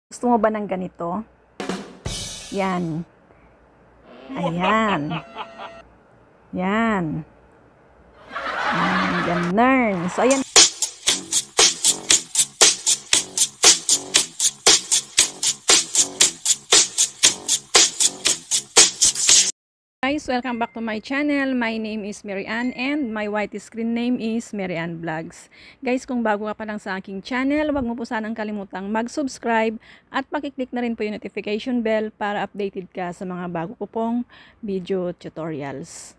Gusto mo ba ng ganito? Yan. Ayan. Yan. Ganun. So, ayan. Guys, welcome back to my channel. My name is Mary Ann and my white screen name is Mary Ann Vlogs. Guys, kung bago ka pa lang sa aking channel, wag mo po sanang kalimutang mag-subscribe at pakiclick na rin po yung notification bell para updated ka sa mga bago ko pong video tutorials.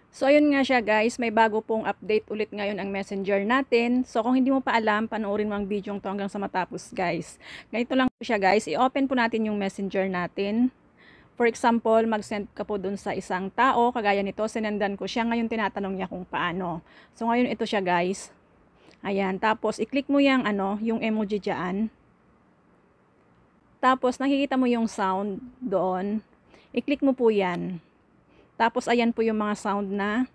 So, ayun nga siya guys, may bago pong update ulit ngayon ang messenger natin. So, kung hindi mo pa alam, panoorin mo ang video to hanggang sa matapos guys. Ganito lang po siya guys, i-open po natin yung messenger natin. For example, mag-send ka po dun sa isang tao, kagaya nito, sinendan ko siya, ngayon tinatanong niya kung paano. So, ngayon ito siya guys. Ayan, tapos i-click mo yung, yung emoji dyan. Tapos, nakikita mo yung sound doon. I-click mo po yan. Tapos, ayan po yung mga sound na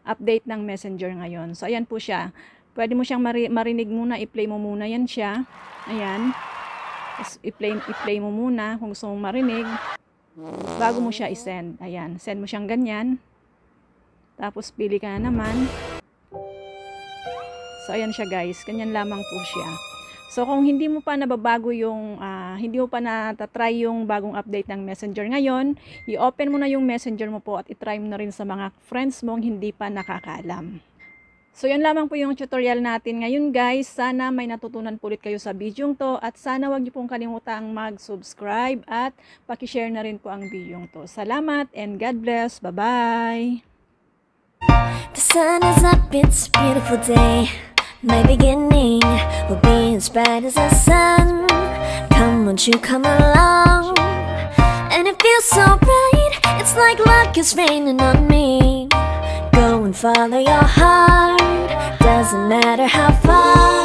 update ng messenger ngayon. So, ayan po siya. Pwede mo siyang marinig muna, i-play mo muna yan siya. Ayan. I-play mo muna kung gusto mong marinig. Bago mo siya i-send. Ayan, send mo siyang ganyan. Tapos pili ka na naman. So ayan siya guys, ganyan lamang po siya. So kung hindi mo pa nababago yung hindi mo pa natatry yung bagong update ng Messenger ngayon, i-open mo na yung Messenger mo po at i-try mo na rin sa mga friends mong hindi pa nakakaalam. So, yan lamang po yung tutorial natin ngayon guys. Sana may natutunan po ulit kayo sa video to at sana wag niyo pong kalimutang mag-subscribe at paki-share na rin po ang video to. Salamat and God bless. Bye-bye! The sun is up, it's a beautiful day. My beginning will be as bright as the sun. Come, won't you come along? And it feels so bright, it's like luck is raining on me. Go and follow your heart, doesn't matter how far.